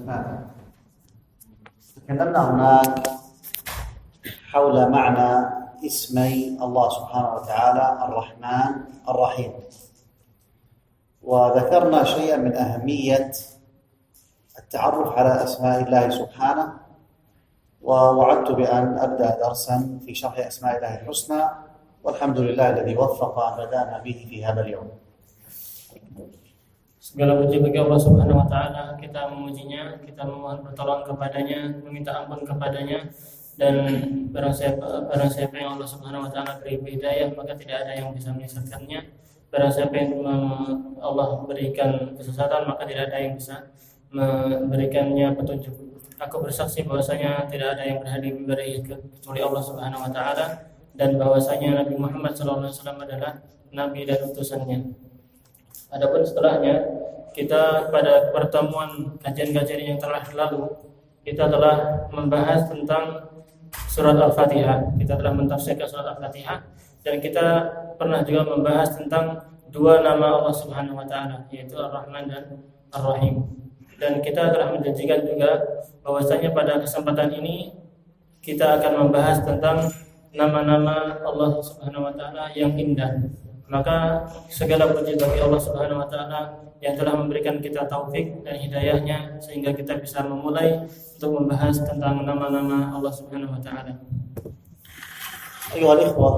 الرحمن. تكلمنا هناك حول معنى اسمي الله سبحانه وتعالى الرحمن الرحيم، وذكرنا شيئا من أهمية التعرف على أسماء الله سبحانه، ووعدت بأن أبدأ درسا في شرح أسماء الله الحسنى، والحمد لله الذي وفق بدأنا به في هذا اليوم. Segala puji bagi Allah Subhanahu wa taala, kita memujinya, kita memohon pertolongan kepadanya, meminta ampun kepadanya, dan barang siapa yang Allah Subhanahu wa taala beri hidayah, maka tidak ada yang bisa menyesatkannya. Barang siapa yang Allah berikan kesesatan, maka tidak ada yang bisa memberikannya petunjuk. Aku bersaksi bahwasanya tidak ada yang berhak diberi kecuali Allah Subhanahu wa taala, dan bahwasanya Nabi Muhammad sallallahu alaihi wasallam adalah nabi dan utusannya. Adapun setelahnya, kita pada pertemuan kajian-kajian yang telah lalu, kita telah membahas tentang surat Al-Fatihah. Kita telah mentafsirkan surat Al-Fatihah, dan kita pernah juga membahas tentang dua nama Allah Subhanahu wa taala, yaitu Ar-Rahman dan Ar-Rahim. Dan kita telah menjanjikan juga bahwasanya pada kesempatan ini kita akan membahas tentang nama-nama Allah Subhanahu wa taala yang indah. Maka segala puji bagi Allah Subhanahu wa taala yang telah memberikan kita taufik dan hidayahnya sehingga kita bisa memulai untuk membahas tentang nama-nama Allah Subhanahu wa taala. أيها الإخوة،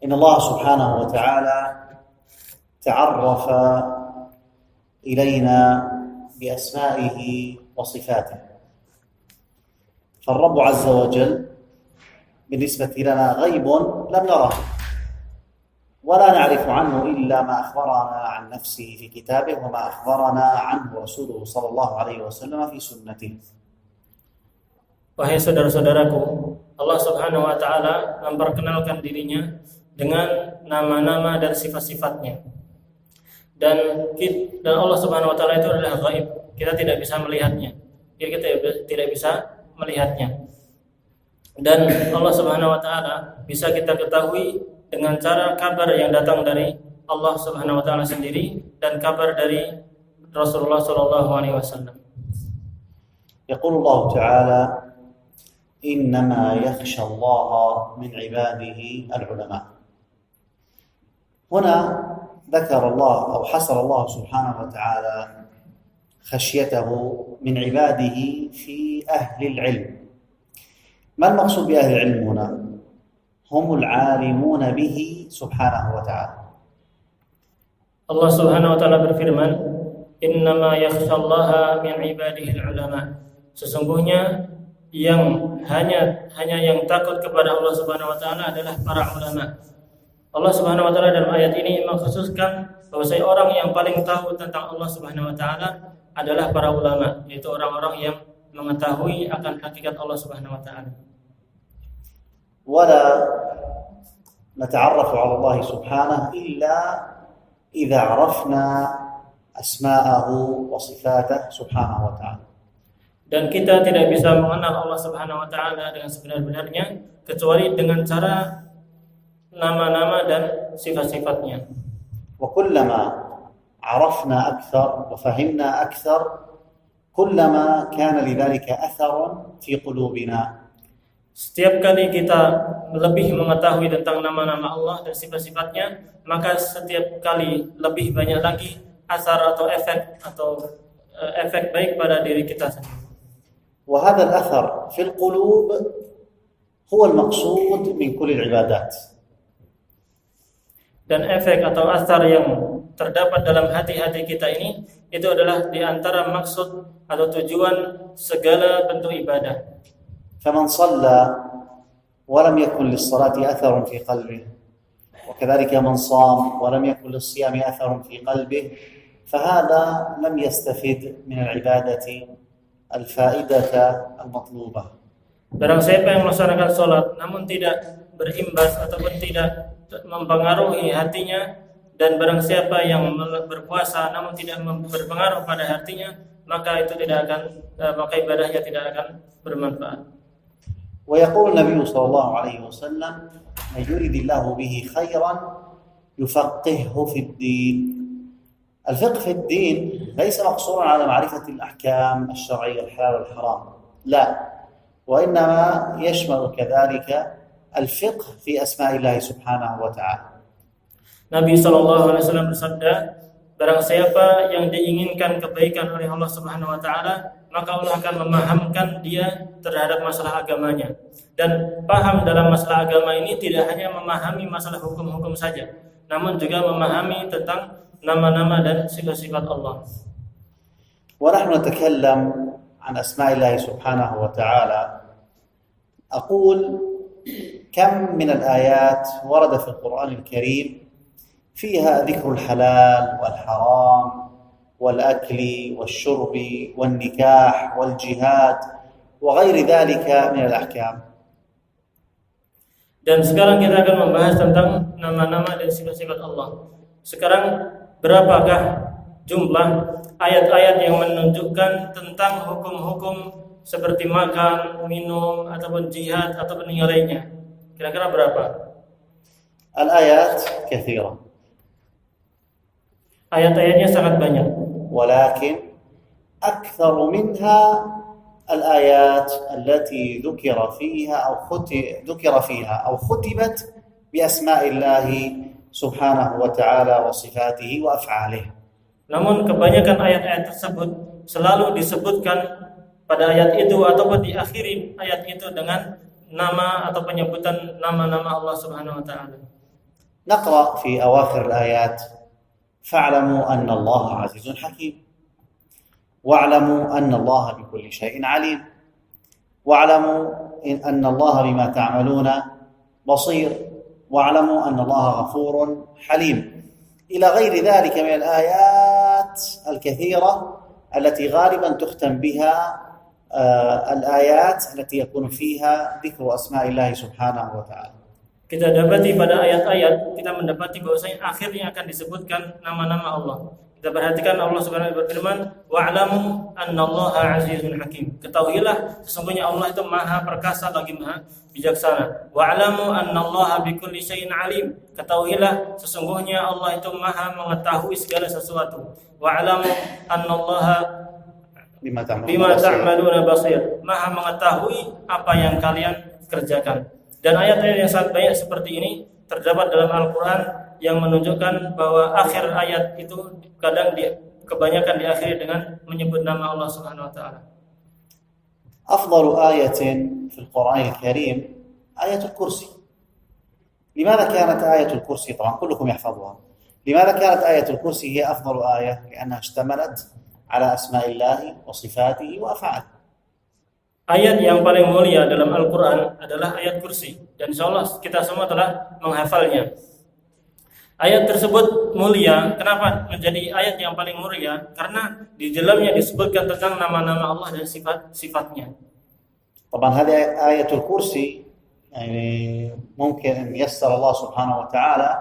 إن الله سبحانه وتعالى تعرف إلينا بأسمائه وصفاته، فالرب عز وجل بالنسبة لنا غيب لم نره، ولا نعرف عنه إلا ما أخبرنا عن نفسه في كتابه وما أخبرنا عنه رسوله صلى الله عليه وسلم في سنته. Wahai saudara-saudaraku, Allah Subhanahu wa taala memperkenalkan dirinya dengan nama-nama dan sifat-sifatnya. Dan Allah Subhanahu wa taala itu adalah ghaib. Kita tidak bisa melihatnya. Kita tidak bisa melihatnya. Dan Allah Subhanahu wa taala bisa kita ketahui dengan cara kabar yang datang dari Allah Subhanahu wa taala sendiri dan kabar dari Rasulullah sallallahu alaihi wasallam. يقول الله تعالى: إنما يخشى الله من عباده العلماء. هنا ذكر الله أو حصر الله سبحانه وتعالى خشيته من عباده في أهل العلم. ما المقصود بأهل العلم هنا؟ هم العالمون به سبحانه وتعالى. Allah Subhanahu wa taala berfirman, "Innama yakhshallaha min ibadihi al-ulama." Sesungguhnya yang hanya yang takut kepada Allah Subhanahu wa taala adalah para ulama. Allah Subhanahu wa taala dalam ayat ini mengkhususkan bahwa orang yang paling tahu tentang Allah Subhanahu wa taala adalah para ulama, yaitu orang-orang yang mengetahui akan hakikat Allah Subhanahu wa taala. ولا نتعرف على الله سبحانه إلا إذا عرفنا أسماءه وصفاته سبحانه وتعالى. Dan kita tidak bisa mengenal Allah Subhanahu wa taala dengan sebenar-benarnya kecuali dengan cara nama-nama dan sifat-sifatnya. وكلما عرفنا أكثر وفهمنا أكثر كلما كان لذلك أثر في قلوبنا. Setiap kali kita lebih mengetahui tentang nama-nama Allah dan sifat-sifatnya, maka setiap kali lebih banyak lagi asar atau efek baik pada diri kita sendiri. وهذا الأثر في القلوب هو المقصود من كل العبادات. Dan efek atau asar yang terdapat dalam hati-hati kita ini itu adalah di antara maksud atau tujuan segala bentuk ibadah. فمن صلى ولم يكن للصلاة أثر في قلبه، وكذلك من صام ولم يكن للصيام أثر في قلبه، فهذا لم يستفد من العبادة الفائدة المطلوبة. Barang siapa yang melaksanakan salat namun tidak berimbas ataupun tidak mempengaruhi hatinya, dan barang siapa yang berpuasa namun tidak berpengaruh pada hatinya, maka ibadahnya tidak akan bermanfaat. ويقول النبي صلى الله عليه وسلم: من يريد الله به خيرا يفقهه في الدين. الفقه في الدين ليس مقصورا على معرفة الأحكام الشرعية الحلال والحرام، لا، وإنما يشمل كذلك الفقه في أسماء الله سبحانه وتعالى. Nabi SAW bersabda, barang siapa yang diinginkan kebaikan oleh Allah Subhanahu wa taala, maka Allah akan memahamkan dia terhadap masalah agamanya. Dan paham dalam masalah agama ini tidak hanya memahami masalah hukum-hukum saja, namun juga memahami tentang nama-nama dan sifat-sifat Allah. ونحن نتكلم عن أسماء الله سبحانه وتعالى. أقول كم من الآيات ورد في القرآن الكريم فيها ذكر الحلال والحرام والأكل والشرب والنكاح والجهاد وغير ذلك من الأحكام. Dan sekarang kita akan membahas tentang nama-nama dan sifat-sifat Allah. Sekarang berapakah jumlah ayat-ayat yang menunjukkan tentang hukum-hukum seperti makan, minum, ataupun jihad, ataupun yang lainnya? Kira-kira berapa? الآيات كثيرة. Ayat-ayatnya sangat banyak. ولكن أكثر منها الآيات التي ذكر فيها أو ختمت بأسماء الله سبحانه وتعالى وصفاته وأفعاله. Namun kebanyakan ayat-ayat tersebut selalu disebutkan pada ayat itu ataupun diakhiri ayat itu dengan nama atau penyebutan nama-nama Allah Subhanahu wa taala. نقرأ في أواخر الآيات: فاعلموا أن الله عزيز حكيم، واعلموا أن الله بكل شيء عليم، واعلموا أن الله بما تعملون بصير، واعلموا أن الله غفور حليم، إلى غير ذلك من الآيات الكثيرة التي غالبا تختم بها الآيات التي يكون فيها ذكر أسماء الله سبحانه وتعالى. Kita dapati pada ayat-ayat, kita mendapati bahwasanya akhirnya akan disebutkan nama-nama Allah. Kita perhatikan Allah Subhanahu wa taala berfirman, "Wa'lamu annallaha 'azizun hakim." Ketahuilah sesungguhnya Allah itu Maha perkasa lagi Maha bijaksana. Wa'lamu annallaha bikulli syai'in 'alim. Ketahuilah sesungguhnya Allah itu Maha mengetahui segala sesuatu. Wa'lamu annallaha bima ta'maluna basir. Maha mengetahui apa yang kalian kerjakan. Dan ayat-ayat yang sangat banyak seperti ini terdapat dalam Al-Quran yang menunjukkan bahwa akhir ayat itu kebanyakan diakhiri dengan menyebut nama Allah Subhanahu wa taala. أفضل آية في القرآن الكريم آية الكرسي. لماذا كانت آية الكرسي؟ طبعا كلكم يحفظها. لماذا كانت آية الكرسي هي أفضل آية؟ لأنها اشتملت على أسماء الله وصفاته وأفعاله. Ayat yang paling mulia dalam Al-Quran adalah ayat kursi. Dan insyaallah kita semua telah menghafalnya. Ayat tersebut mulia. Kenapa menjadi ayat yang paling mulia? Karena di dalamnya disebutkan tentang nama-nama Allah dan sifat-sifatnya. طبعا هذه آية الكرسي يعني ممكن أن يسر الله سبحانه وتعالى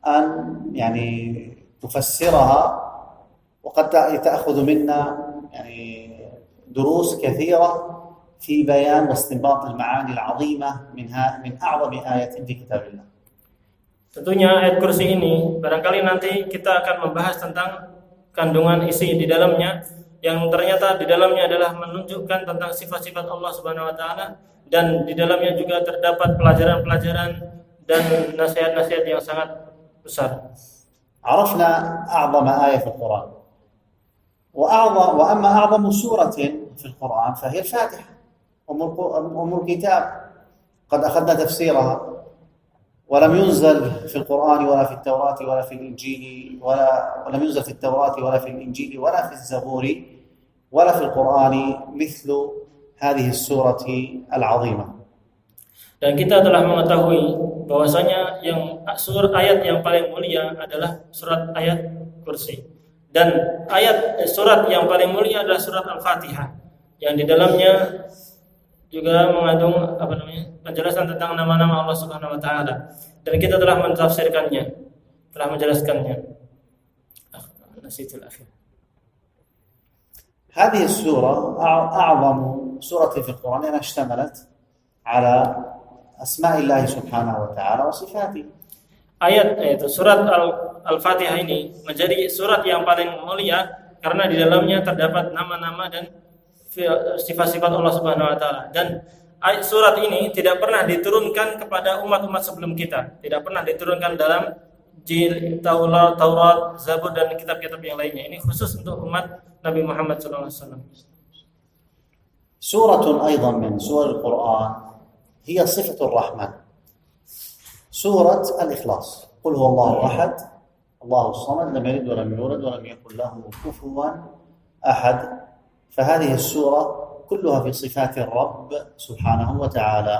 أن يعني تفسرها، وقد تأخذ منا يعني دروس كثيرة في بيان واستنباط المعاني العظيمة من أعظم آية في كتاب الله. Tentunya ayat kursi ini barangkali nanti kita akan membahas tentang kandungan isi di dalamnya yang ternyata di dalamnya adalah menunjukkan tentang sifat-sifat Allah Subhanahu wa taala, dan di dalamnya juga terdapat pelajaran-pelajaran dan nasihat-nasihat yang sangat besar. عرفنا أعظم آية في القرآن، وأما أعظم سورة في القرآن فهي الفاتحة، أم الكتاب. قد أخذنا تفسيرها، ولم ينزل في القرآن ولا في التوراة ولا في الإنجيل ولم ينزل في التوراة ولا في الإنجيل ولا في الزبور ولا في القرآن مثل هذه السورة العظيمة. Dan kita telah mengetahui bahwasanya ayat yang paling mulia adalah surat ayat kursi. Dan surat yang paling mulia adalah surat Al-Fatihah, yang di dalamnya juga mengandung penjelasan tentang nama-nama Allah Subhanahu wa taala, dan kita telah mentafsirkannya, telah menjelaskannya. هذه السورة أعظم سورة في القرآن لأنها اشتملت على أسماء الله سبحانه وتعالى وصفاته. ayat yaitu surat Al-Fatihah ini menjadi surat yang paling mulia karena di dalamnya terdapat nama-nama dan sifat-sifat Allah Subhanahu wa taala. Dan surat ini tidak pernah diturunkan kepada umat-umat sebelum kita. Tidak pernah diturunkan dalam Injil, Taurat, Zabur dan kitab-kitab yang lainnya. Ini khusus untuk umat Nabi Muhammad sallallahu alaihi wasallam. سورة أيضا من سور القرآن هي صفة الرحمن، سورة الإخلاص. قل هو الله أحد الله الصمد لم يلد ولم يولد ولم يكن له كفوا أحد. فهذه السورة كلها في صفات الرب سبحانه وتعالى.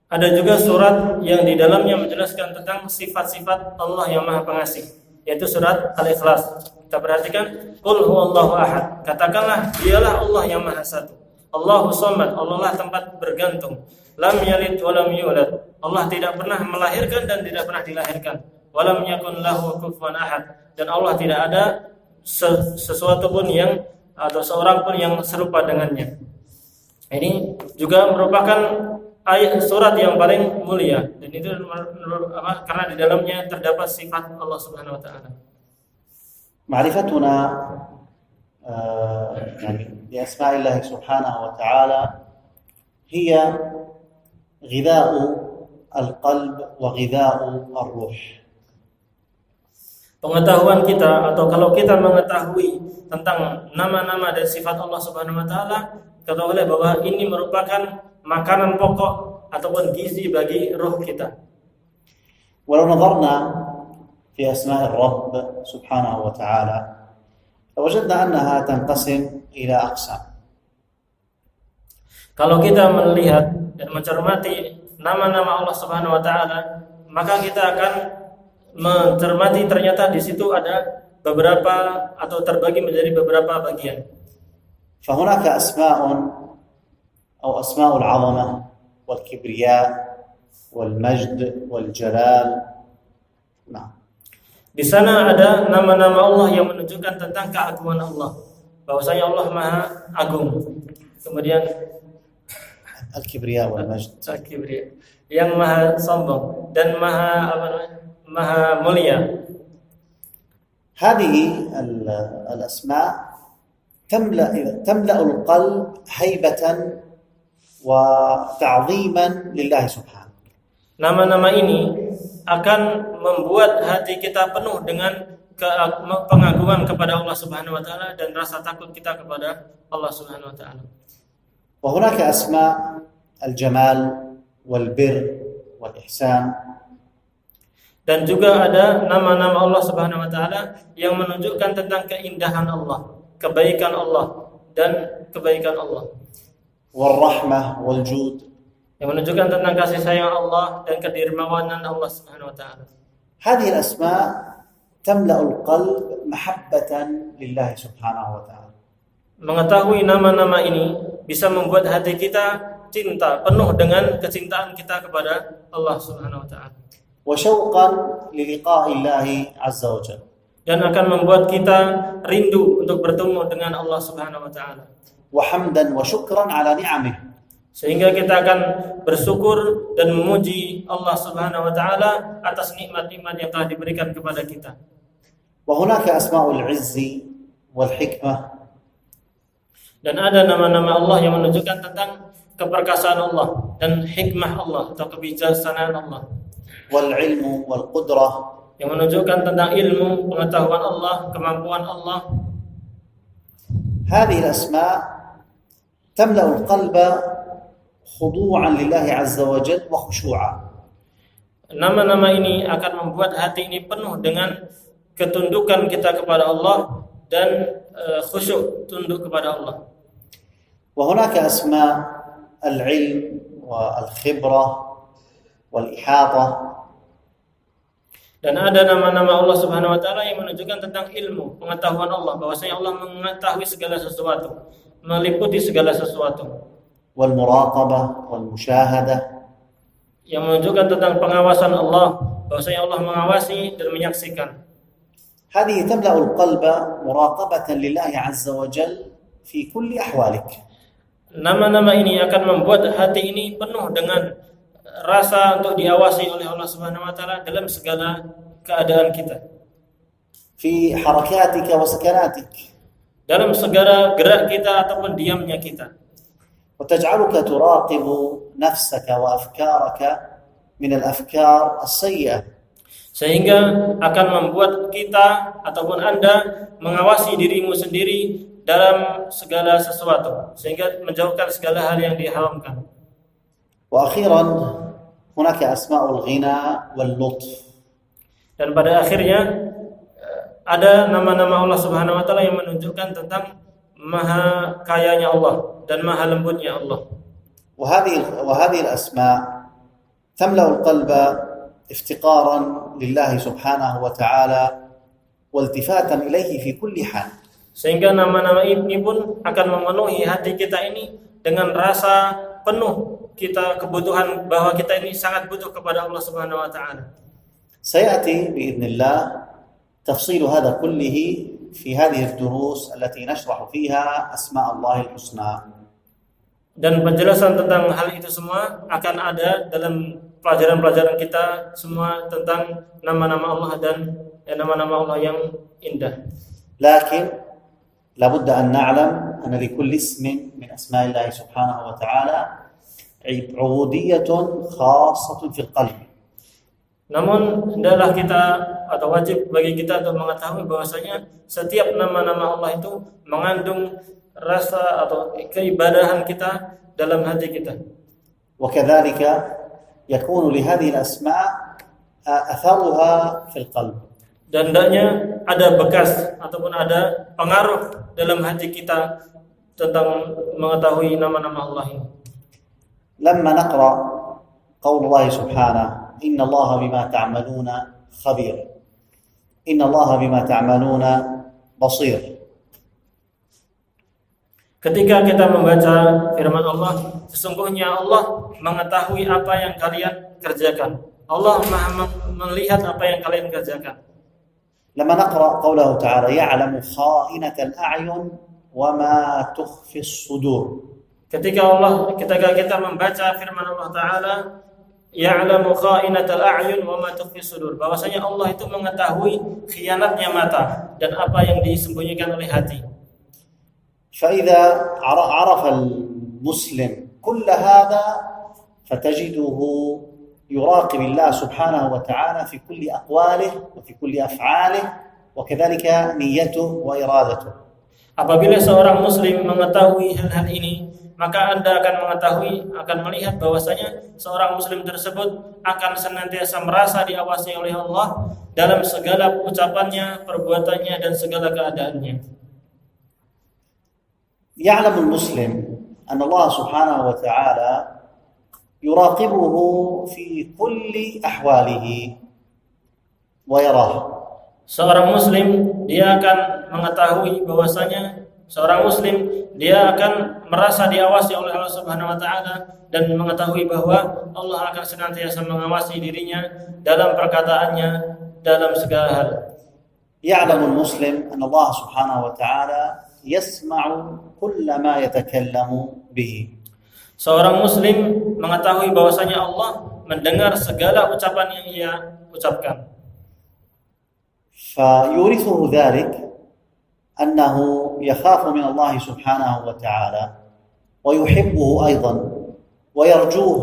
Ada juga surat yang di dalamnya menjelaskan tentang sifat-sifat Allah yang Maha Pengasih, yaitu surat Al-Ikhlas. Kita perhatikan, Qul huwallahu ahad. Katakanlah, dialah Allah yang Maha Satu. Allahu Samad, Allah lah tempat bergantung. Lam yalid wa lam yulad. Allah tidak pernah melahirkan dan tidak pernah dilahirkan. Wa lam yakun lahu kufuwan ahad. Dan Allah tidak ada sesuatu pun yang atau seorang pun yang serupa dengannya. Ini juga merupakan ayat surat yang paling mulia dan itu karena di dalamnya terdapat sifat Allah Subhanahu wa taala. معرفتنا بأسماء الله سبحانه وتعالى هي غذاء القلب وغذاء الروح. Pengetahuan kita atau kalau kita mengetahui tentang nama-nama dan sifat Allah Subhanahu wa taala, ketahuilah bahwa ini merupakan makanan pokok ataupun gizi bagi roh kita. ولو نظرنا في أسماء الرب سبحانه وتعالى لوجدنا أنها تنقسم إلى أقسام. Kalau kita melihat dan mencermati nama-nama Allah Subhanahu wa taala, maka kita akan mencermati ternyata di situ ada beberapa atau terbagi menjadi beberapa bagian. فهناك أسماء أو أسماء العظمة والكبرياء والمجد والجلال. نعم. Di sana ada nama-nama Allah yang menunjukkan tentang keagungan Allah, bahwasanya Allah Maha Agung. Kemudian الكبرياء والمجد, Al-Kibriya, yang Maha Sombong dan Maha Mulia. هذه الأسماء تملأ القلب هيبة وتعظيما لله سبحانه. Nama-nama ini akan membuat hati kita penuh dengan pengagungan kepada Allah Subhanahu wa taala dan rasa takut kita kepada Allah Subhanahu wa taala. وهناك أسماء الجمال والبر والإحسان. Dan juga ada nama-nama Allah Subhanahu wa taala yang menunjukkan tentang keindahan Allah, kebaikan Allah dan kebaikan Allah. والرحمة والجود. Yang menunjukkan tentang kasih sayang Allah dan kedermawanan Allah Subhanahu wa taala. هذه الأسماء تملأ القلب محبة لله سبحانه وتعالى. Mengetahui nama-nama ini bisa membuat hati kita cinta, penuh dengan kecintaan kita kepada Allah Subhanahu wa taala. وشوقا للقاء الله عز وجل. Dan akan membuat kita rindu untuk bertemu dengan Allah Subhanahu wa taala. وحمدا وشكرا على نعمه. Sehingga kita akan bersyukur dan memuji Allah Subhanahu wa taala atas nikmat-nikmat yang telah diberikan kepada kita. وهناك أسماء العز والحكمة. Dan ada nama-nama Allah yang menunjukkan tentang keperkasaan Allah dan hikmah Allah atau kebijaksanaan Allah. والعلم والقدرة. Yang menunjukkan tentang ilmu, pengetahuan Allah, kemampuan Allah. هذه الأسماء تملأ القلب خضوعا لله عز وجل وخشوعا. Nama-nama ini akan membuat hati ini penuh dengan ketundukan kita kepada Allah dan khusyuk tunduk kepada Allah. وهناك أسماء العلم والخبرة والإحاطة. Dan ada nama-nama Allah Subhanahu wa taala yang menunjukkan tentang ilmu, pengetahuan Allah, bahwasanya Allah mengetahui segala sesuatu, meliputi segala sesuatu. والمراقبة والمشاهدة. Yang menunjukkan tentang pengawasan Allah, bahwasanya Allah mengawasi dan menyaksikan. هذه تملأ القلب مراقبة لله عز وجل في كل أحوالك. Nama-nama ini akan membuat hati ini penuh dengan rasa untuk diawasi oleh Allah Subhanahu wa taala dalam segala keadaan kita. في حركاتك وسكناتك. Dalam segala gerak kita ataupun diamnya kita. وتجعلك تراقب نفسك وأفكارك من الأفكار السيئة. Sehingga akan membuat kita ataupun Anda mengawasi dirimu sendiri dalam segala sesuatu, sehingga menjauhkan segala hal yang diharamkan. وأخيرا هناك أسماء الغنى واللطف. Dan pada akhirnya ada nama-nama Allah Subhanahu wa taala yang menunjukkan tentang maha kayanya Allah dan maha lembutnya Allah. وهذه الأسماء تملأ القلب افتقارا لله سبحانه وتعالى والتفاتا إليه في كل حال. Sehingga nama-nama ini pun akan memenuhi hati kita ini dengan rasa penuh kita kebutuhan bahwa kita ini sangat butuh kepada Allah Subhanahu wa taala. سيأتي بإذن الله تفصيل هذا كله في هذه الدروس التي نشرح فيها أسماء الله الحسنى. Dan penjelasan tentang hal itu semua akan ada dalam pelajaran-pelajaran kita semua tentang nama-nama Allah dan nama-nama Allah yang indah. لكن لابد أن نعلم أن لكل اسم من أسماء الله سبحانه وتعالى عبودية خاصة في القلب. Namun hendaklah kita atau wajib bagi kita untuk mengetahui bahwasanya setiap nama-nama Allah itu mengandung rasa atau keibadahan kita dalam hati kita. وكذلك يكون لهذه الأسماء أثرها في القلب. Dan hendaknya ada bekas ataupun ada pengaruh dalam hati kita tentang mengetahui nama-nama Allah ini. لما نقرأ قول الله سبحانه إن الله بما تعملون خبير إن الله بما تعملون بصير. Ketika kita membaca firman Allah, sesungguhnya Allah mengetahui apa yang kalian kerjakan. Allah Maha melihat apa yang kalian kerjakan. لما نقرأ قوله تعالى يعلم خائنة الأعين وما تخفي الصدور. Ketika kita membaca firman Allah Ta'ala ya'lamu kha'inatal a'yun wa ma tukhfi sudur, bahwasanya Allah itu mengetahui khianatnya mata dan apa yang disembunyikan oleh hati. فإذا عرف المسلم كل هذا فتجده يراقب الله سبحانه وتعالى في كل أقواله وفي كل أفعاله وكذلك نيته وإرادته. Apabila seorang muslim mengetahui hal-hal ini, maka Anda akan melihat bahwasanya seorang muslim tersebut akan senantiasa merasa diawasi oleh Allah dalam segala ucapannya, perbuatannya dan segala keadaannya. يعلم المسلم أن الله سبحانه وتعالى يراقبه في كل أحواله ويراه. Seorang muslim dia akan mengetahui bahwasanya seorang muslim dia akan merasa diawasi oleh Allah Subhanahu wa taala dan mengetahui bahwa Allah akan senantiasa mengawasi dirinya dalam perkataannya dalam segala hal. يعلم المسلم أن الله سبحانه وتعالى يسمع كل ما يتكلم به. Seorang muslim mengetahui bahwasanya Allah mendengar segala ucapan yang ia ucapkan. فيورثه ذلك أنه يخاف من الله سبحانه وتعالى ويحبه أيضا ويرجوه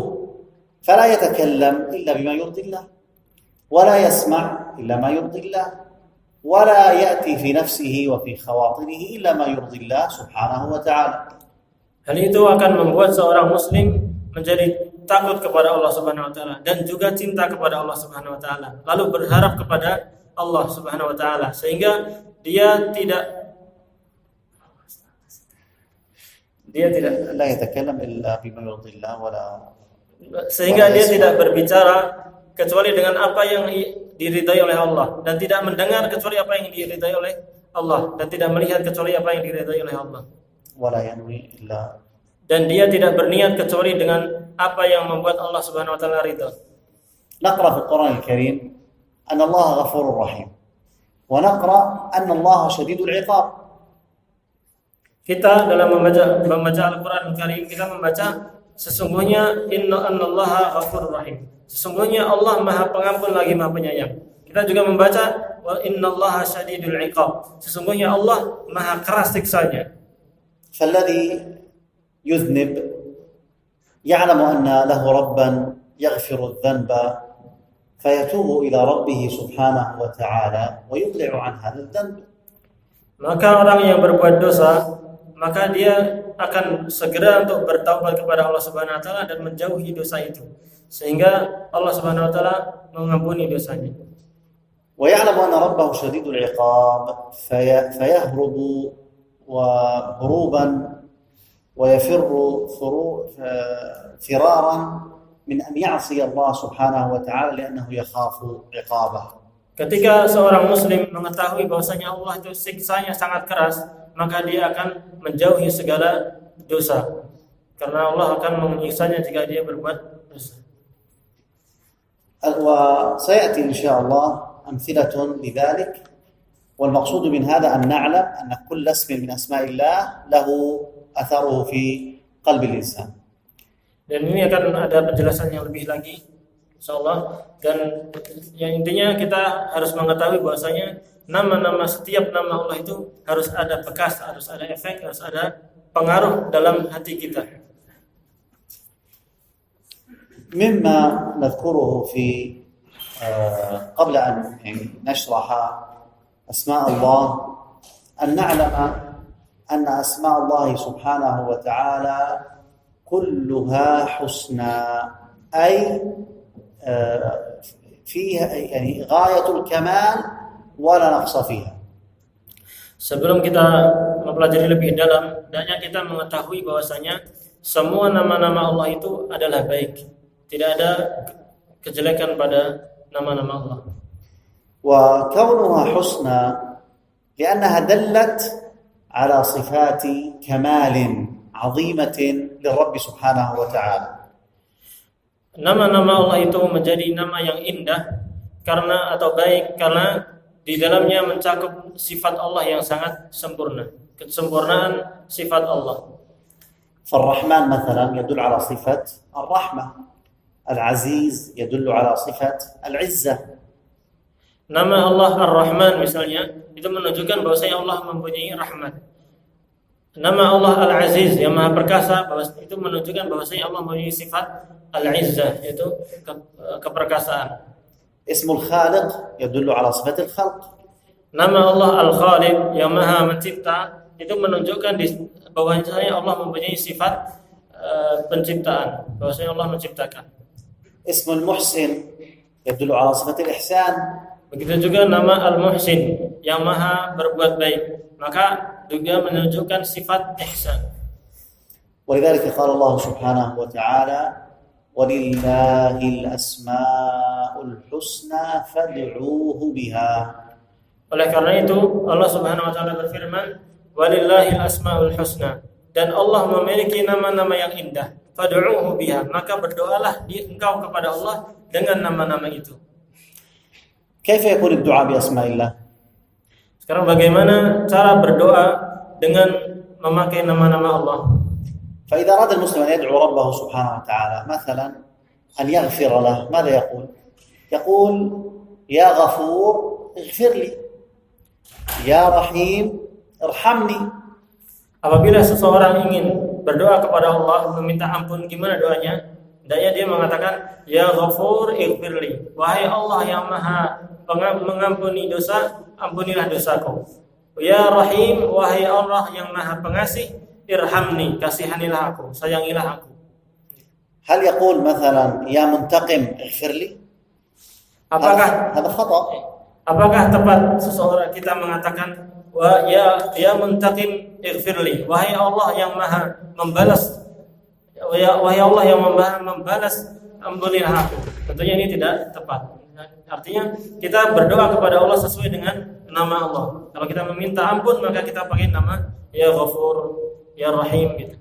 فلا يتكلم إلا بما يرضي الله ولا يسمع إلا ما يرضي الله ولا يأتي في نفسه وفي خواطره إلا ما يرضي الله سبحانه وتعالى. Hal itu akan membuat seorang muslim menjadi takut kepada Allah Subhanahu wa taala dan juga cinta kepada Allah Subhanahu wa taala, lalu berharap kepada Allah Subhanahu wa taala sehingga dia tidak لا يتكلم إلا بما يرضي الله ولا sehingga dia tidak berbicara kecuali dengan apa yang diridai oleh Allah dan tidak mendengar kecuali apa yang diridai oleh Allah dan tidak melihat kecuali apa yang diridai oleh Allah. ولا ينوي إلا. Dan dia tidak berniat kecuali dengan apa yang membuat Allah Subhanahu wa taala ridha. نقرأ في القرآن الكريم أن الله غفور رحيم ونقرأ أن الله شديد العقاب. Kita dalam membaca Al-Qur'an Karim kita membaca sesungguhnya innallaha ghafurur rahim. Sesungguhnya Allah Maha Pengampun lagi Maha Penyayang. Kita juga membaca wa innallaha syadidul iqab. Sesungguhnya Allah Maha keras siksanya. فالذي يذنب يعلم أن له ربا يغفر الذنب فيتوب إلى ربه سبحانه وتعالى ويقلع عن هذا الذنب. Maka orang yang berbuat dosa, maka dia akan segera untuk bertaubat kepada Allah Subhanahu wa taala dan menjauhi dosa itu, sehingga Allah Subhanahu wa taala mengampuni dosanya. ويعلم أن ربه شديد العقاب فيهرب وهروبا ويفر فرارا من أن يعصي الله سبحانه وتعالى لأنه يخاف عقابه. Ketika seorang muslim mengetahui bahwasanya Allah itu siksanya sangat keras, maka dia akan menjauhi segala dosa, karena Allah akan menyiksanya jika dia berbuat dosa. وسيأتي إن شاء الله أمثلة لذلك، والمقصود من هذا أن نعلم أن كل اسم من أسماء الله له أثره في قلب الإنسان. Dan ini akan ada penjelasan yang lebih lagi, insyaallah. Dan yang intinya kita harus mengetahui bahwasanya nama-nama, setiap nama Allah itu harus ada bekas, harus ada efek, harus ada pengaruh dalam hati kita. مما نذكره في قبل أن نشرح أسماء الله أن نعلم أن أسماء الله سبحانه وتعالى كلها حسنى، أي فيها يعني غاية الكمال ولا نقص فيها. Sebelum kita mempelajari lebih dalam, hendaknya kita mengetahui bahwasanya semua nama-nama Allah itu adalah baik. Tidak ada kejelekan pada nama-nama Allah. وكونها حسنى لأنها دلت على صفات كمال عظيمة للرب سبحانه وتعالى. Nama-nama Allah itu menjadi nama yang indah karena atau baik karena di dalamnya mencakup sifat Allah yang sangat sempurna, kesempurnaan sifat Allah. فالرحمن مثلا يدل على صفة الرحمة، العزيز يدل على صفة العزة. Nama Allah Ar-Rahman misalnya itu menunjukkan bahwasanya Allah mempunyai rahmat. Nama Allah Al-Aziz yang Maha Perkasa itu menunjukkan bahwasanya Allah mempunyai sifat Al-Izzah, yaitu keperkasaan. اسم الخالق يدل على صفة الخلق. Nama Allah Al-Khaliq yang Maha Mencipta itu menunjukkan bahwasanya Allah mempunyai sifat penciptaan, bahwasanya Allah menciptakan. اسم المحسن يدل على صفة الإحسان. Begitu juga nama Al-Muhsin yang Maha berbuat baik, maka juga menunjukkan sifat ihsan. ولذلك قال الله سبحانه وتعالى ولله الأسماء الحسنى فادعوه بها. Oleh karena itu Allah Subhanahu wa taala berfirman walillahil asmaul husna, dan Allah memiliki nama-nama yang indah. Fad'uuhu biha, maka berdoalah engkau kepada Allah dengan nama-nama itu. كيف يكون الدعاء بأسماء الله؟ Sekarang bagaimana cara berdoa dengan memakai nama-nama Allah? فإذا أراد المسلم أن يدعو ربه سبحانه وتعالى مثلا أن يغفر له، ماذا يقول؟ يقول يا غفور اغفر لي، يا رحيم ارحمني. Apabila seseorang ingin berdoa kepada Allah, meminta ampun, gimana doanya? Hendaknya dia mengatakan ya Ghafur ighfirli, wahai Allah yang Maha mengampuni dosa, ampunilah dosaku. Ya Rahim, wahai Allah yang Maha Pengasih, irhamni, kasihanilah aku, sayangilah aku. هل يقول مثلا يا منتقم اغفر لي؟ هذا خطأ. Apakah tepat seseorang kita mengatakan ya muntaqim ighfirli, wahai Allah yang Maha membalas, wahai Allah yang Maha membalas, ampunilah aku? Tentunya ini tidak tepat. Artinya kita berdoa kepada Allah sesuai dengan nama Allah. Kalau kita meminta ampun, maka kita pakai nama ya Ghafur, ya Rahim gitu.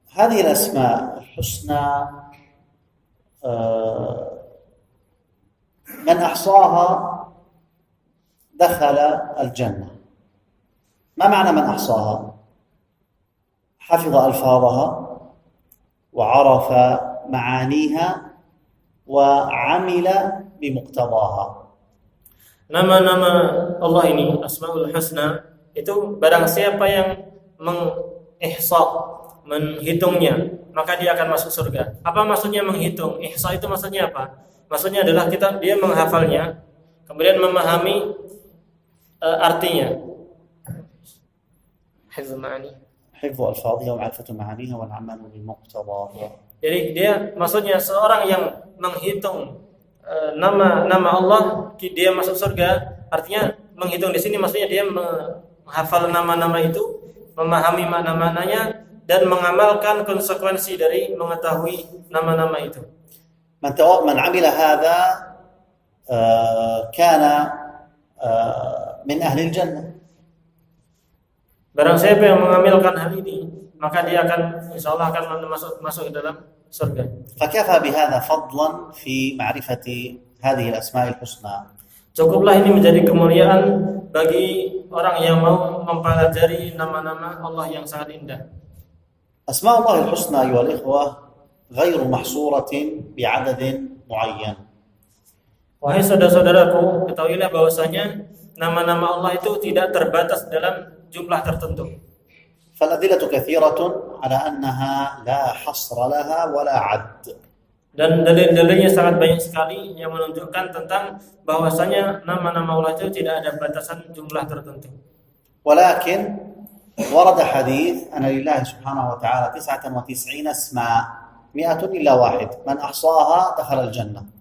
هذه الأسماء الحسنى من أحصاها دخل الجنة. ما معنى من أحصاها؟ حفظ ألفاظها وعرف معانيها وعمل بمقتضاها. Nama-nama Allah ini, Asmaul Husna, itu barang siapa yang mengihsa, menghitungnya, maka dia akan masuk surga. Apa maksudnya menghitung? Ihsa itu maksudnya apa? Maksudnya adalah dia menghafalnya, kemudian memahami artinya. Hifz ma'ani. حفظ ألفاظها ومعرفة معانيها والعمل بمقتضاها. Jadi dia maksudnya seorang yang menghitung nama-nama Allah, dia masuk surga. Artinya menghitung di sini maksudnya dia menghafal nama-nama itu, memahami makna-maknanya dan mengamalkan konsekuensi dari mengetahui nama-nama itu. من عمل هذا كان من أهل الجنة. Barang siapa yang mengamilkan hal ini, maka dia akan insyaallah akan masuk ke dalam surga. فكفى بهذا فضلا في معرفة هذه الأسماء الحسنى. Cukuplah ini menjadi kemuliaan bagi orang yang mau mempelajari nama-nama Allah yang sangat indah. أسماء الله الحسنى أيها الإخوة غير محصورة بعدد معين. Wahai saudara-saudaraku, ketahuilah bahwasanya nama-nama Allah itu tidak terbatas dalam jumlah tertentu. فالأدلة كثيرة على أنها لا حصر لها ولا عد. Dan dalil-dalilnya sangat banyak sekali yang menunjukkan tentang bahwasanya nama-nama Allah itu tidak ada batasan jumlah tertentu. ولكن ورد حديث أن لله سبحانه وتعالى 99 اسماء 100 إلا واحد من أحصاها دخل الجنة.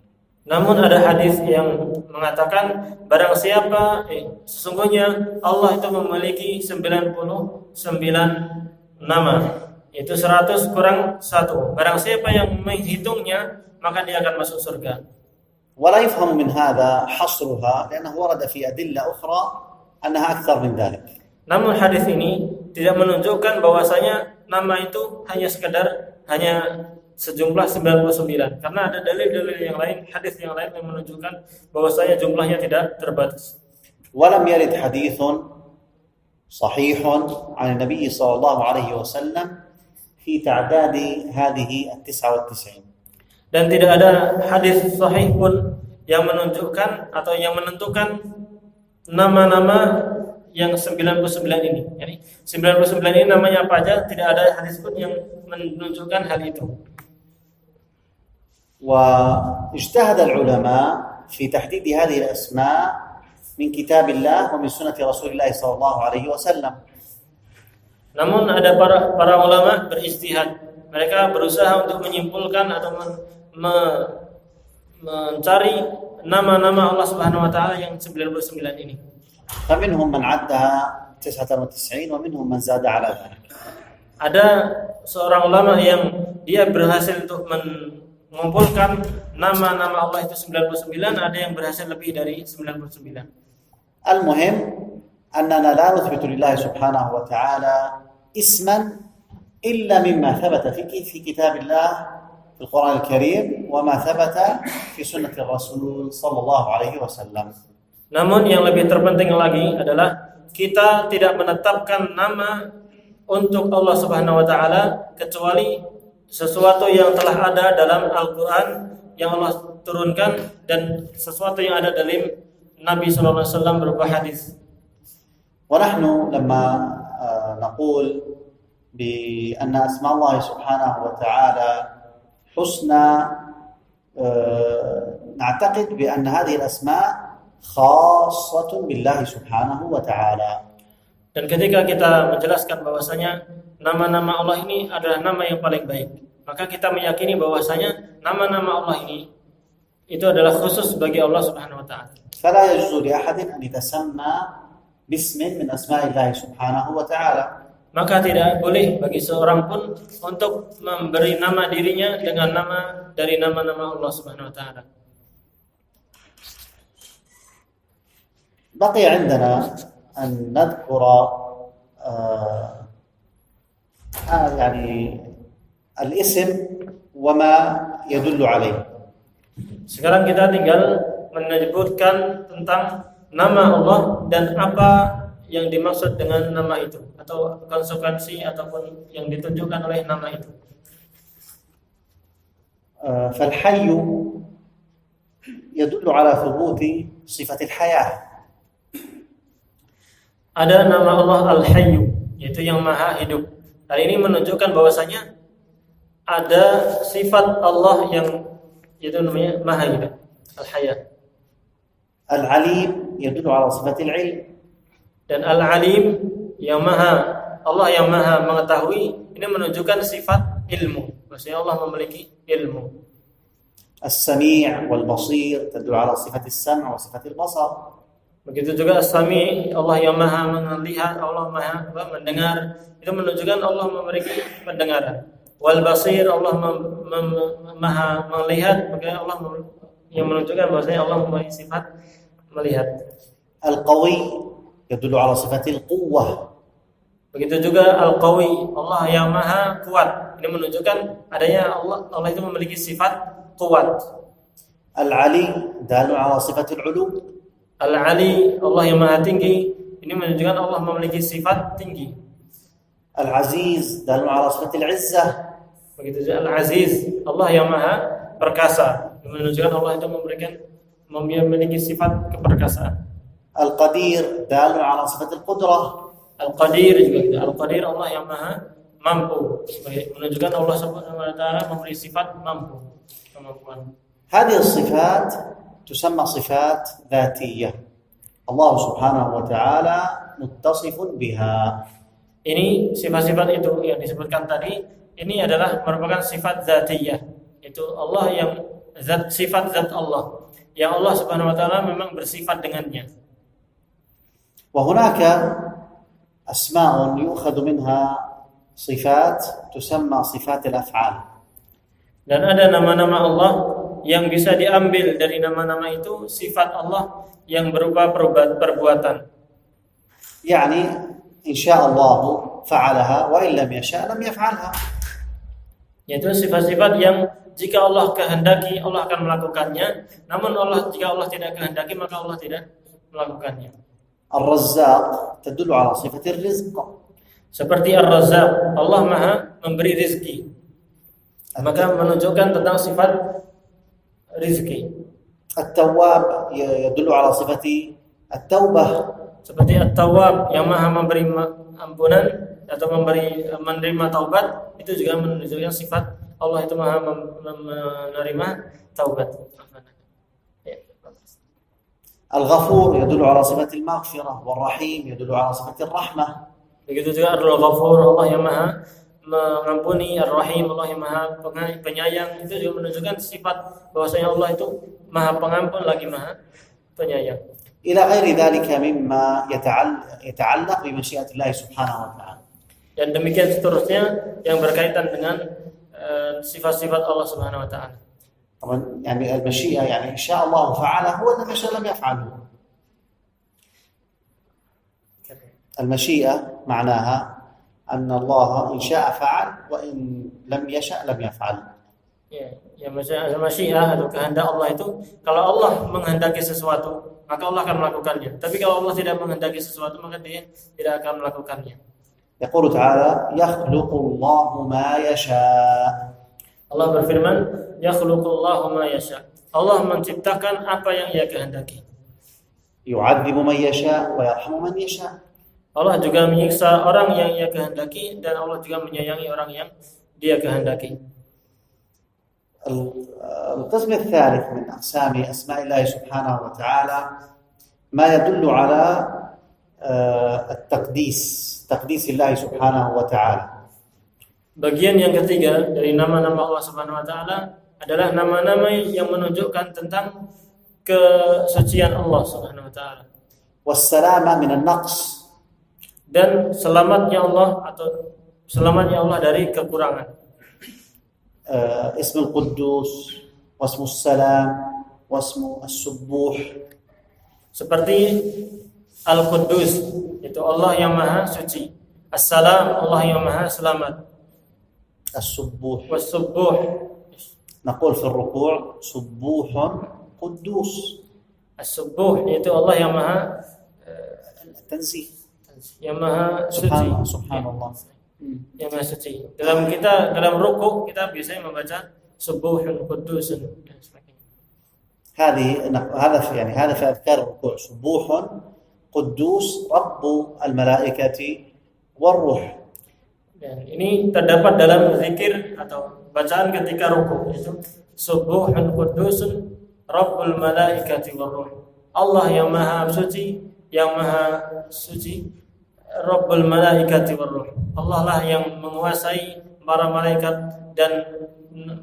Namun ada hadis yang mengatakan barang siapa sesungguhnya Allah itu memiliki 99 nama, itu 100 kurang 1. Barang siapa yang menghitungnya maka dia akan masuk surga. ولا يفهم من هذا حصرها لأنه ورد في أدلة أخرى أنها أكثر من ذلك. Namun hadis ini tidak menunjukkan bahwasanya nama itu hanya sejumlah 99, karena ada dalil-dalil yang lain, hadis yang lain yang menunjukkan bahwasanya jumlahnya tidak terbatas. ولم يرد حديث صحيح عن النبي صلى الله عليه وسلم في تعداد هذه 99. Dan tidak ada hadis sahih pun yang menunjukkan atau yang menentukan nama-nama yang 99 ini. Jadi 99 ini namanya apa aja, tidak ada hadis pun yang menunjukkan hal itu. واجتهد العلماء في تحديد هذه الأسماء من كتاب الله ومن سنة رسول الله صلى الله عليه وسلم. Namun ada para ulama berijtihad. Mereka berusaha untuk menyimpulkan atau mencari nama-nama Allah Subhanahu wa taala yang 99 ini. فمنهم من عدها 99 ومنهم من زاد على ذلك. Ada seorang ulama yang dia berhasil untuk mengumpulkan nama-nama Allah itu 99, ada yang berhasil lebih dari 99. المهم أننا لا نثبت لله سبحانه وتعالى اسما إلا مما ثبت في كتاب الله في القرآن الكريم وما ثبت في سنة الرسول صلى الله عليه وسلم. Namun yang lebih terpenting lagi adalah kita tidak menetapkan nama untuk Allah Subhanahu wa taala kecuali sesuatu yang telah ada dalam Al-Qur'an yang Allah turunkan dan sesuatu yang ada dalam Nabi sallallahu alaihi wasallam berupa hadis. ونحن لما نقول بأن أسماء الله سبحانه وتعالى حسنى نعتقد بأن هذه الأسماء خاصة بالله سبحانه وتعالى. Dan ketika kita menjelaskan bahwasanya nama-nama Allah ini adalah nama yang paling baik, maka kita meyakini bahwasanya nama-nama Allah ini itu adalah khusus bagi Allah Subhanahu wa taala. فلا يجوز لأحد أن يتسمى باسم من أسماء الله سبحانه وتعالى. Maka tidak boleh bagi seorang pun untuk memberi nama dirinya dengan nama dari nama-nama Allah Subhanahu wa taala. بقي عندنا أن نذكر يعني الاسم وما يدل عليه. Sekarang kita tinggal menyebutkan tentang nama Allah dan apa yang dimaksud dengan nama itu atau konsekuensi ataupun yang ditunjukkan oleh nama itu. فالحي يدل على ثبوت صفة الحياة. Ada nama Allah Al-Hayyu, yaitu yang maha hidup. Hal ini menunjukkan bahwasanya ada sifat Allah yang yaitu namanya maha hidup, Al-Hayya. Al-Alim yadullu ala sifat al-ilm. Dan Al-Alim yang maha, Allah yang maha mengetahui, ini menunjukkan sifat ilmu. Maksudnya Allah memiliki ilmu. As-Sami' wal-Basir tadullu ala sifat as-sam' wa sifat al-basar. Begitu juga As-Sami', Allah yang maha melihat, Allah maha mendengar, itu menunjukkan Allah memiliki pendengaran. Wal Basir, Allah maha melihat, maka Allah yang menunjukkan bahwasanya Allah memiliki sifat melihat. Al-Qawi yadullu ala sifat al-quwwah. Begitu juga Al-Qawi, Allah yang maha kuat. Ini menunjukkan adanya Allah itu memiliki sifat kuat. Al-Ali dalil ala sifat al-ulu. Al-Ali, Allah yang maha tinggi, ini menunjukkan Allah memiliki sifat tinggi. Al-Aziz dalil ala sifat al-izzah. Begitu juga Al-Aziz, Allah yang maha perkasa, ini menunjukkan Allah itu memiliki sifat keperkasaan. Al-Qadir dalil ala sifat al-qudrah. Al-Qadir juga gitu. Al-Qadir, Allah yang maha mampu, menunjukkan Allah Subhanahu wa taala memiliki sifat mampu, kemampuan. هذه الصفات تسمى صفات ذاتية. الله سبحانه وتعالى متصف بها. Ini sifat-sifat itu yang disebutkan tadi, ini adalah merupakan sifat dzatiyah. Itu Allah yang sifat zat Allah. Yang Allah Subhanahu wa taala memang bersifat dengannya. وهناك أسماء يؤخذ منها صفات تسمى صفات الأفعال. Dan ada nama-nama Allah yang bisa diambil dari nama-nama itu sifat Allah yang berupa perbuatan. يعني إن شاء الله فعلها وإن لم يشاء لم يفعلها. Yaitu sifat-sifat yang jika Allah kehendaki Allah akan melakukannya, namun jika Allah tidak kehendaki maka Allah tidak melakukannya. الرزاق تدل على صفة الرزق. Seperti Ar-Razzaq, Allah maha memberi rizki, maka menunjukkan tentang sifat rizki. التواب يدل على صفة التوبة. Seperti At-Tawwab yang maha memberi ampunan atau menerima taubat, itu juga menunjukkan sifat Allah itu maha menerima taubat. الغفور يدل على صفة المغفرة والرحيم يدل على صفة الرحمة. Begitu juga Al-Ghafur, Allah yang maha mengampuni, Ar-Rahim, Allah yang maha penyayang, itu juga menunjukkan sifat bahwasanya Allah itu maha pengampun lagi maha penyayang. إلى غير ذلك مما يتعلق بمشيئة الله سبحانه وتعالى. Dan demikian seterusnya yang berkaitan dengan sifat-sifat Allah Subhanahu wa taala. طبعا يعني المشيئة يعني إن شاء الله فعله وإن ما شاء لم يفعله. المشيئة معناها أن الله إن شاء فعل وإن لم يشاء لم يفعل. Ya masyiah atau kehendak Allah itu, kalau Allah menghendaki sesuatu maka Allah akan melakukannya. Tapi kalau Allah tidak menghendaki sesuatu maka Dia tidak akan melakukannya. يقول تعالى يخلق الله ما يشاء. Allah berfirman, yakhluqullahu ma yasha. Allah menciptakan apa yang Ia kehendaki. يعذب من يشاء ويرحم من يشاء. Allah juga menyiksa orang yang Ia kehendaki dan Allah juga menyayangi orang yang Dia kehendaki. القسم الثالث من أقسام أسماء الله سبحانه وتعالى ما يدل على تقديس الله سبحانه وتعالى. Bagian yang ketiga dari nama-nama Allah Subhanahu wa taala adalah nama-nama yang menunjukkan tentang kesucian Allah Subhanahu wa taala. والسلامة من النقص. Dan selamatnya Allah dari kekurangan. اسم القدوس واسم السلام واسم السبوح. Seperti Al-Quddus, itu Allah yang maha suci. As-Salam, Allah yang maha selamat. السبوح. Was-Subbuh, نقول في الركوع سبوح قدوس. As-Subbuh, itu Allah yang maha تنزيه. yang maha suci. سبحان الله. Yang maha suci. Dalam ruku kita biasanya membaca subuhun qudusun dan sebagainya. هذا في أذكار الركوع سبوح قدوس رب الملائكة والروح. Dan ini terdapat dalam zikir atau bacaan ketika rukuk, itu subuhun qudusun rabbul malaikati warruh. Allah yang maha suci, rabbul malaikati warruh. Allah lah yang menguasai para malaikat dan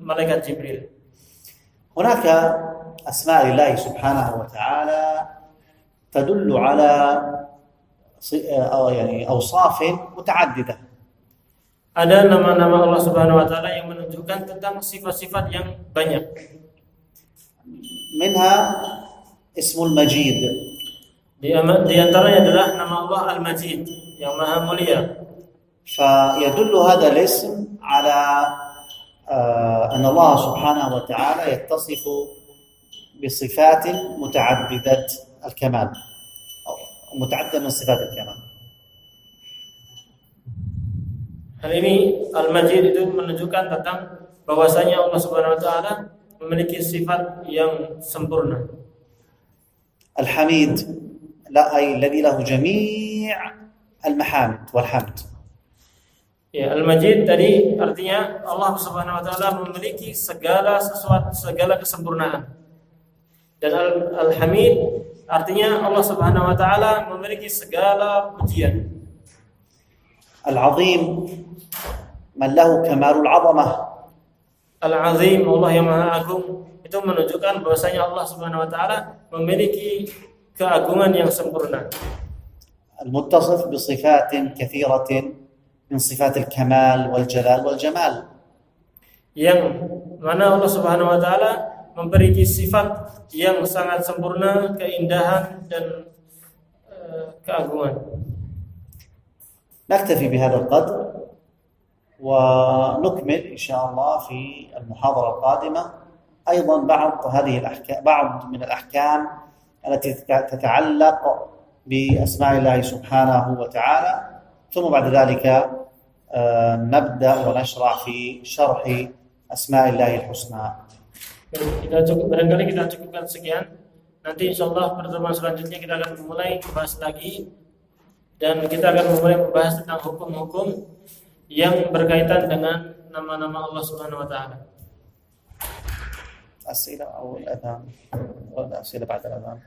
malaikat Jibril. هناك أسماء الله سبحانه وتعالى تدل على أوصاف متعددة. Ada nama-nama Allah Subhanahu wa taala yang menunjukkan tentang sifat-sifat yang banyak. منها اسم المجيد. Di antaranya adalah nama Allah Al-Majid, yang Maha Mulia. فيدل هذا الاسم على أن الله سبحانه وتعالى يتصف بصفات متعددة الكمال أو متعددة من صفات الكمال. Hal ini Al-Majid itu menunjukkan tentang bahwasanya Allah Subhanahu wa taala memiliki sifat yang sempurna. الحميد أي الذي له جميع المحامد والحمد. Ya, Al-Majid tadi artinya Allah Subhanahu wa taala memiliki segala kesempurnaan. Dan Al-Hamid artinya Allah Subhanahu wa taala memiliki segala pujian. العظيم من له كمال العظمة. Al-Azim, Allah yang Maha Agung, itu menunjukkan bahwasanya Allah Subhanahu wa taala memiliki keagungan yang sempurna. المتصف بصفات كثيرة من صفات الكمال والجلال والجمال. Yang mana Allah Subhanahu wa taala memiliki sifat yang sangat sempurna, keindahan dan keagungan. نكتفي بهذا القدر ونكمل إن شاء الله في المحاضرة القادمة أيضا بعض من الأحكام التي تتعلق بأسماء الله سبحانه وتعالى، ثم بعد ذلك نبدأ ونشرع في شرح أسماء الله الحسنى. Barangkali kita cukupkan sekian. Nanti insyaallah pertemuan selanjutnya kita akan mulai bahas lagi, dan kita akan mulai membahas tentang hukum-hukum yang berkaitan dengan nama-nama Allah Subhanahu wa taala. أسئلة أو الأذان ولا أسئلة بعد الأذان؟